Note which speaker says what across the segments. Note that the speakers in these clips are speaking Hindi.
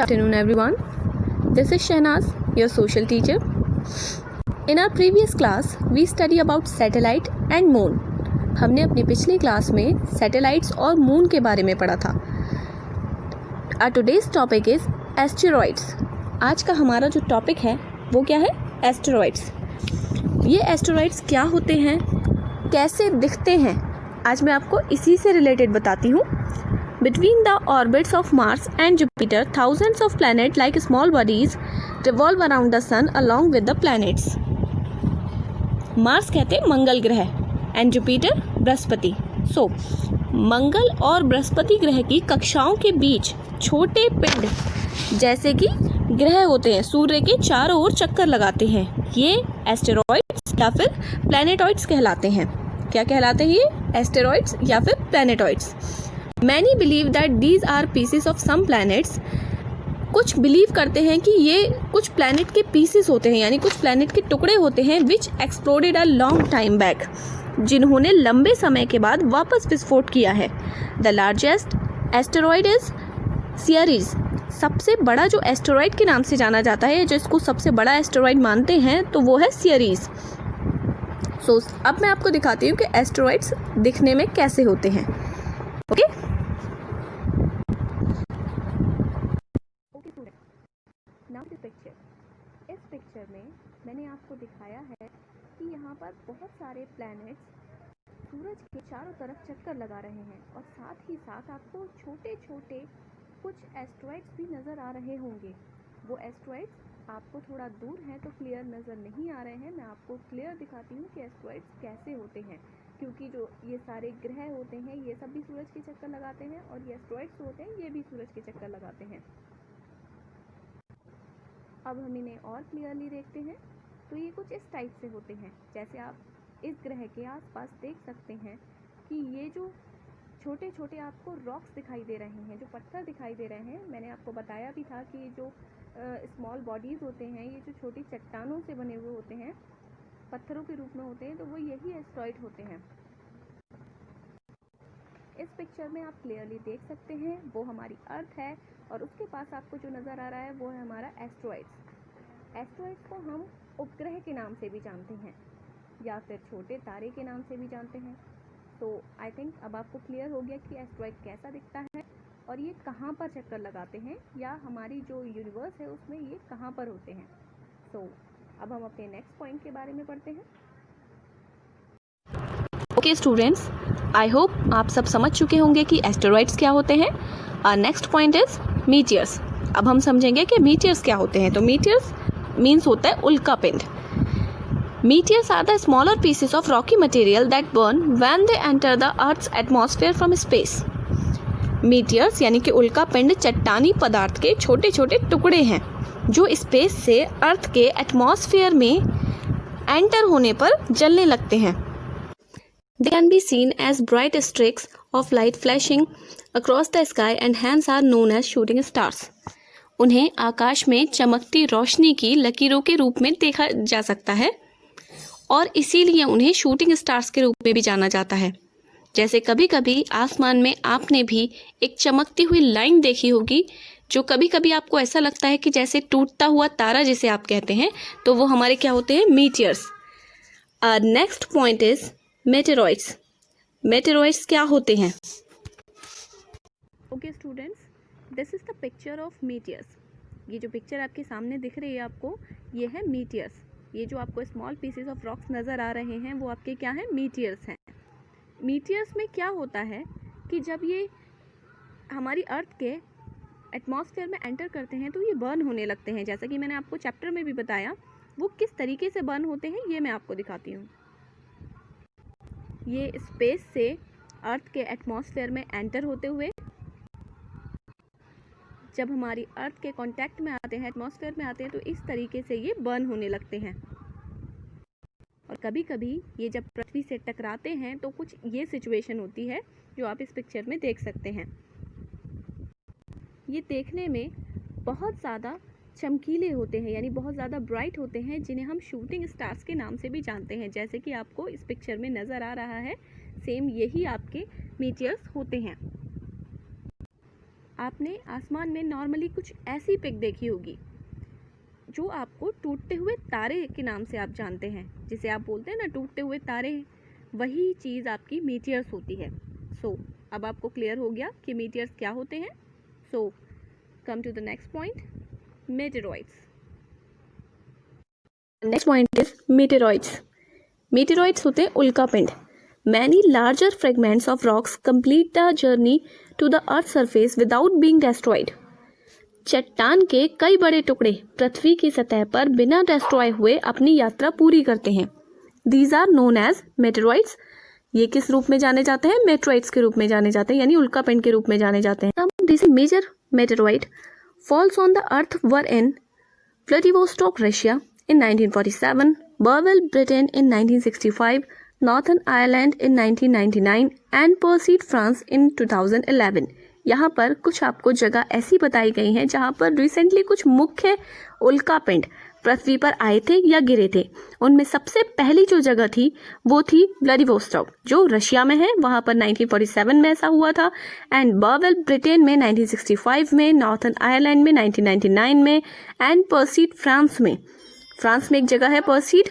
Speaker 1: afternoon everyone. This is Shahnaz, your social teacher. In our previous class, we study about satellite and moon. हमने अपनी पिछली क्लास में सैटेलाइट्स और मून के बारे में पढ़ा था. Our today's topic is asteroids. आज का हमारा जो टॉपिक है वो क्या है? एस्टेरॉइड्स. ये एस्टेरॉइड्स क्या होते हैं, कैसे दिखते हैं, आज मैं आपको इसी से रिलेटेड बताती हूँ. Between the orbits of Mars and Jupiter, thousands of planets like small bodies revolve around the sun along with the planets. Mars कहते हैं मंगल ग्रह एंड जुपिटर बृहस्पति. सो मंगल और बृहस्पति ग्रह की कक्षाओं के बीच छोटे पिंड जैसे कि ग्रह होते हैं, सूर्य के चारों ओर चक्कर लगाते हैं. ये एस्टेरॉइड्स या फिर प्लैनेटॉइड्स कहलाते हैं. क्या कहलाते हैं ये? एस्टेरॉइड्स या फिर प्लैनेटॉइड्स. Many believe that these are pieces of some planets. कुछ बिलीव करते हैं कि ये कुछ प्लैनेट के पीसेस होते हैं, यानी कुछ प्लैनेट के टुकड़े होते हैं which exploded a long time back, जिन्होंने लंबे समय के बाद वापस विस्फोट किया है. The largest asteroid is Ceres. सबसे बड़ा जो एस्टेरॉइड के नाम से जाना जाता है, जिसको सबसे बड़ा एस्टेरॉइड मानते हैं, तो वो है Ceres. सो अब मैं आपको दिखाती हूँ कि एस्टेरॉइड्स दिखने में कैसे होते हैं. Okay now the picture. इस पिक्चर में मैंने आपको दिखाया है कि यहाँ पर बहुत सारे प्लैनेट्स सूरज के चारों तरफ चक्कर लगा रहे हैं और साथ ही साथ आपको छोटे छोटे कुछ एस्टेरॉइड्स भी नज़र आ रहे होंगे. वो एस्टेरॉइड्स आपको थोड़ा दूर हैं तो क्लियर नज़र नहीं आ रहे हैं. मैं आपको क्लियर दिखाती हूँ कि एस्टेरॉइड्स कैसे होते हैं, क्योंकि जो ये सारे ग्रह होते हैं ये सब भी सूरज के चक्कर लगाते हैं और ये एस्टेरॉइड्स होते हैं ये भी सूरज के चक्कर लगाते हैं. अब हम इन्हें और क्लियरली देखते हैं तो ये कुछ इस टाइप से होते हैं. जैसे आप इस ग्रह के आसपास देख सकते हैं कि ये जो छोटे छोटे आपको रॉक्स दिखाई दे रहे हैं, जो पत्थर दिखाई दे रहे हैं, मैंने आपको बताया भी था कि जो स्मॉल बॉडीज़ होते हैं, ये जो छोटी चट्टानों से बने हुए होते हैं, पत्थरों के रूप में होते हैं, तो वो यही एस्टेरॉइड होते हैं. इस पिक्चर में आप क्लियरली देख सकते हैं वो हमारी अर्थ है और उसके पास आपको जो नज़र आ रहा है वो है हमारा एस्टेरॉइड्स. एस्टेरॉइड्स को हम उपग्रह के नाम से भी जानते हैं या फिर छोटे तारे के नाम से भी जानते हैं. तो आई थिंक अब आपको क्लियर हो गया कि एस्टेरॉइड कैसा दिखता है और ये कहाँ पर चक्कर लगाते हैं या हमारी जो यूनिवर्स है उसमें ये कहाँ पर होते हैं. सो अब हम अपने नेक्स्ट पॉइंट के बारे में पढ़ते हैं. ओके स्टूडेंट्स, आई होप आप सब समझ चुके होंगे कि एस्टेरॉइड्स क्या होते हैं. Our next point is meteors. अब हम समझेंगे कि मीटियर्स क्या होते हैं. तो मीटियर्स मीन्स होता है उल्का पिंड. Meteors are the smaller pieces of rocky material that burn when they enter the earth's atmosphere from space. Meteors यानी कि उल्का पिंड चट्टानी पदार्थ के छोटे छोटे टुकड़े हैं जो स्पेस से अर्थ के एटमॉस्फेयर में एंटर होने पर जलने लगते हैं. They can be seen as bright streaks of light flashing across the sky and hence are known as shooting stars. उन्हें आकाश में चमकती रोशनी की लकीरों के रूप में देखा जा सकता है और इसीलिए उन्हें शूटिंग स्टार्स के रूप में भी जाना जाता है. जैसे कभी कभी आसमान में आपने भी एक चमकती हुई लाइन देखी होगी जो कभी कभी आपको ऐसा लगता है कि जैसे टूटता हुआ तारा जिसे आप कहते हैं, तो वो हमारे क्या होते हैं? मीटियर्स. Next point is meteoroids. Meteoroids क्या होते हैं? Okay students, this is the picture of मीटियर्स. ये जो पिक्चर आपके सामने दिख रही है आपको, ये है मीटियर्स. ये जो आपको स्मॉल पीसेस ऑफ रॉक्स नज़र आ रहे हैं वो आपके क्या हैं? मीटियर्स हैं. मीटियर्स में क्या होता है कि जब ये हमारी अर्थ के एटमॉस्फेयर में एंटर करते हैं तो ये बर्न होने लगते हैं. जैसा कि मैंने आपको चैप्टर में भी बताया, वो किस तरीके से बर्न होते हैं ये मैं आपको दिखाती हूँ. ये स्पेस से अर्थ के एटमॉस्फेयर में एंटर होते हुए जब हमारी अर्थ के कांटेक्ट में आते हैं, एटमॉस्फेयर में आते हैं, तो इस तरीके से ये बर्न होने लगते हैं. और कभी कभी ये जब पृथ्वी से टकराते हैं तो कुछ ये सिचुएशन होती है जो आप इस पिक्चर में देख सकते हैं. ये देखने में बहुत ज़्यादा चमकीले होते हैं, यानी बहुत ज़्यादा ब्राइट होते हैं, जिन्हें हम शूटिंग स्टार्स के नाम से भी जानते हैं. जैसे कि आपको इस पिक्चर में नज़र आ रहा है, सेम यही आपके मीटियर्स होते हैं. आपने आसमान में नॉर्मली कुछ ऐसी पिक देखी होगी जो आपको टूटते हुए तारे के नाम से आप जानते हैं, जिसे आप बोलते हैं ना टूटते हुए तारे, वही चीज़ आपकी मीटियर्स होती है। सो अब आपको क्लियर हो गया कि मीटियर्स क्या होते हैं। So come to the next point, meteoroids. Next point is meteoroids. Meteoroids होते हैं उल्कापिंड। Many larger fragments of rocks complete the journey to the Earth's surface without being destroyed. चट्टान के कई बड़े टुकड़े पृथ्वी की सतह पर बिना डिस्ट्रॉय हुए अपनी यात्रा पूरी करते हैं। These are known as meteoroids. ये किस रूप में जाने जाते हैं? मेटेरॉइड्स के रूप में जाने जाते हैं, यानी उल्कापिंड के रूप में जाने जाते हैं। Some recent major meteoroid falls on the Earth were in Vladivostok, Russia in 1947, Burwell, Britain in 1965, Northern Ireland in 1999 and Perseid, France in 2011. यहाँ पर कुछ आपको जगह ऐसी बताई गई हैं जहाँ पर रिसेंटली कुछ मुख्य उल्कापिंड पृथ्वी पर आए थे या गिरे थे। उनमें सबसे पहली जो जगह थी वो थी व्लादिवोस्टॉक, जो रशिया में है, वहाँ पर 1947 में ऐसा हुआ था। एंड बर्वेल, ब्रिटेन में 1965 में, नॉर्थर्न आयरलैंड में 1999 में, एंड पर्सीड, फ्रांस में एक जगह है पर्सीड,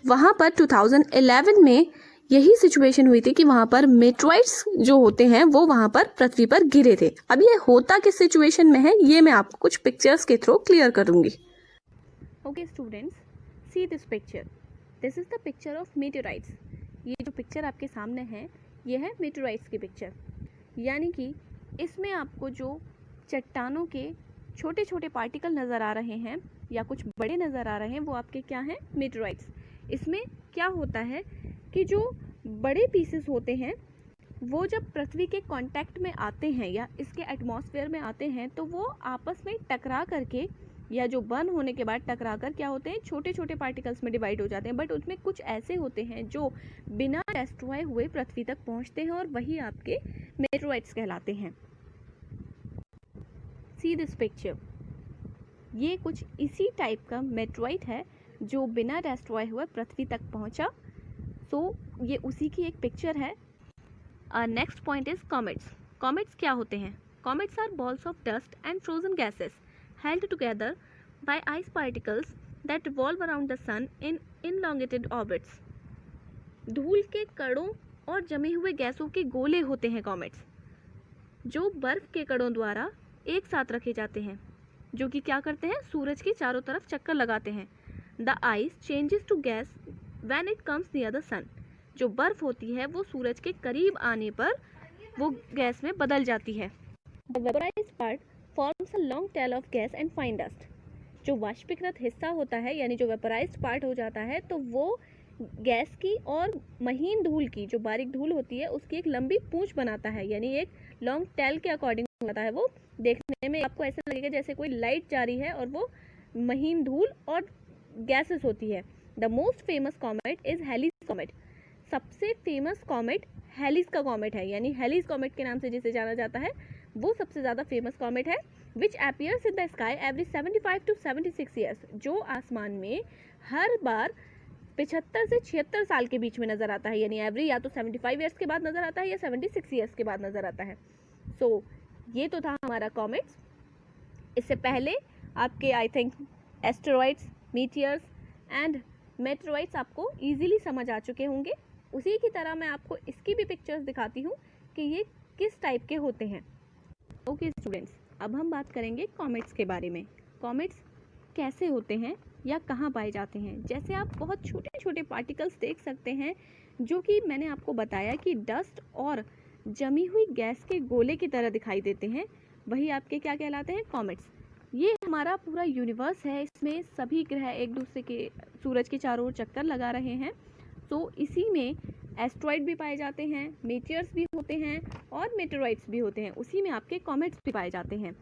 Speaker 1: वहाँ पर 2011 में यही सिचुएशन हुई थी कि वहाँ पर मेटेरॉइड्स जो होते हैं वो वहाँ पर पृथ्वी पर गिरे थे। अब ये होता किस सिचुएशन में है ये मैं आपको कुछ पिक्चर्स के थ्रू क्लियर करूँगी। Okay students, see this picture. This is the picture of meteoroids. ये जो पिक्चर आपके सामने है ये है मेटेरॉइड्स की पिक्चर, यानी कि इसमें आपको जो चट्टानों के छोटे छोटे पार्टिकल नज़र आ रहे हैं या कुछ बड़े नज़र आ रहे हैं वो आपके क्या हैं? मेटेरॉइड्स। इसमें क्या होता है कि जो बड़े पीसेस होते हैं वो जब पृथ्वी के कांटेक्ट में आते हैं या इसके एटमॉस्फेयर में आते हैं तो वो आपस में टकरा करके या जो बर्न होने के बाद टकरा कर क्या होते हैं? छोटे छोटे पार्टिकल्स में डिवाइड हो जाते हैं। बट उसमें कुछ ऐसे होते हैं जो बिना डिस्ट्रॉय हुए पृथ्वी तक पहुंचते हैं और वही आपके मेटेरॉइड्स कहलाते हैं। See this picture. ये कुछ इसी टाइप का मेटेरॉइड है जो बिना डिस्ट्रॉय हुए पृथ्वी तक पहुंचा। सो ये उसी की एक पिक्चर है। Next point is comets. Comets क्या होते हैं? Comets are balls of dust and frozen gases held together by ice particles that revolve around the sun in elongated orbits. धूल के कणों और जमे हुए गैसों के गोले होते हैं कॉमेट्स, जो बर्फ के कणों द्वारा एक साथ रखे जाते हैं, जो कि क्या करते हैं? सूरज के चारों तरफ चक्कर लगाते हैं। The ice changes to gas when it comes near the sun. जो बर्फ होती है वो सूरज के करीब आने पर वो गैस में बदल जाती है। The vaporized part forms a long tail of gas and fine dust. जो वाष्पीकृत हिस्सा होता है यानी जो वेपराइज्ड पार्ट हो जाता है तो वो गैस की और महीन धूल की, जो बारीक धूल होती है उसकी एक लंबी पूंछ बनाता है, यानी एक लॉन्ग टेल के अकॉर्डिंग होता है। वो देखने में आपको ऐसा लगेगा जैसे कोई लाइट जा रही है और वो महीन धूल और गैसेस होती है। The most famous comet is Halley's comet. सबसे फेमस कॉमेट हेलीज का कॉमेट है, यानी हेलीज कॉमेट के नाम से जिसे जाना जाता है वो सबसे ज़्यादा फेमस कॉमेट है। Which appears in the sky every 75 to 76 years. जो आसमान में हर बार 75 से 76 साल के बीच में नज़र आता है, यानी एवरी या तो 75 ईयर्स के बाद नज़र आता है या 76 ईयर्स के बाद नज़र आता है। सो ये तो था हमारा कॉमेट्स। इससे पहले आपके I think asteroids, मीटियर्स and meteoroids आपको ईजिली समझ आ चुके होंगे। उसी की तरह मैं आपको इसकी भी पिक्चर्स दिखाती हूँ कि ये किस टाइप के होते हैं। ओके स्टूडेंट्स, अब हम बात करेंगे कॉमेट्स के बारे में। कॉमेट्स कैसे होते हैं या कहाँ पाए जाते हैं? जैसे आप बहुत छोटे छोटे पार्टिकल्स देख सकते हैं जो कि मैंने आपको बताया कि डस्ट और जमी हुई गैस के गोले की तरह दिखाई देते हैं, वही आपके क्या कहलाते हैं? कॉमेट्स। ये हमारा पूरा यूनिवर्स है, इसमें सभी ग्रह एक दूसरे के सूरज के चारों ओर चक्कर लगा रहे हैं। तो इसी में एस्ट्रॉइड भी पाए जाते हैं, मेटियर्स भी होते हैं और मेटेरॉइड्स भी होते हैं। उसी में आपके कॉमेट्स भी पाए जाते हैं।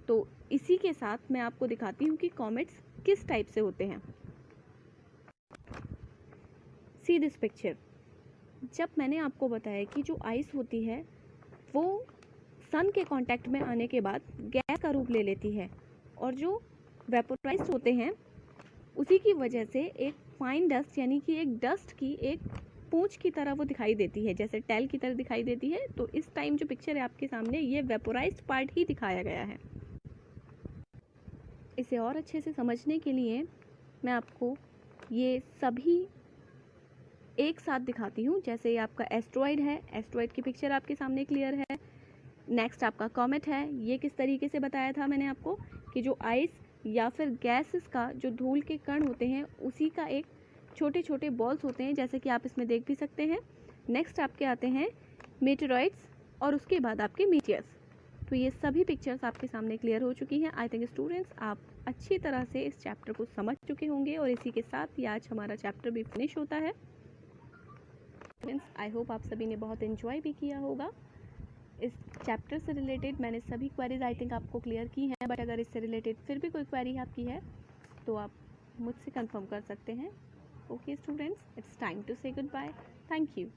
Speaker 1: तो इसी के साथ मैं आपको दिखाती हूँ कि कॉमेट्स किस टाइप से होते हैं। See this picture. जब मैंने आपको बताया कि जो आइस होती है वो सन के कांटेक्ट में आने के बाद गैस का रूप ले लेती है और जो वेपोराइज्ड होते हैं उसी की वजह से एक फाइन डस्ट यानी कि एक डस्ट की एक पूंछ की तरह वो दिखाई देती है, जैसे टेल की तरह दिखाई देती है। तो इस टाइम जो पिक्चर है आपके सामने, ये वेपोराइज्ड पार्ट ही दिखाया गया है। इसे और अच्छे से समझने के लिए मैं आपको ये सभी एक साथ दिखाती हूँ। जैसे ये आपका एस्ट्रॉइड है, एस्ट्रॉइड की पिक्चर आपके सामने क्लियर है। नेक्स्ट आपका कॉमेट है। ये किस तरीके से बताया था मैंने आपको कि जो आइस या फिर गैसेस का जो धूल के कण होते हैं, उसी का एक छोटे छोटे बॉल्स होते हैं, जैसे कि आप इसमें देख भी सकते हैं। नेक्स्ट आपके आते हैं मेटेरॉइड्स और उसके बाद आपके मीटियर्स। तो ये सभी पिक्चर्स आपके सामने क्लियर हो चुकी हैं। आई थिंक स्टूडेंट्स आप अच्छी तरह से इस चैप्टर को समझ चुके होंगे और इसी के साथ ही आज हमारा चैप्टर भी फिनिश होता है। फ्रेंड्स, आई होप आप सभी ने बहुत एंजॉय भी किया होगा। इस चैप्टर से रिलेटेड मैंने सभी क्वेरीज आई थिंक आपको क्लियर की हैं, बट अगर इससे रिलेटेड फिर भी कोई क्वेरी आपकी है तो आप मुझसे कंफर्म कर सकते हैं। Okay students, it's time to say goodbye. Thank you.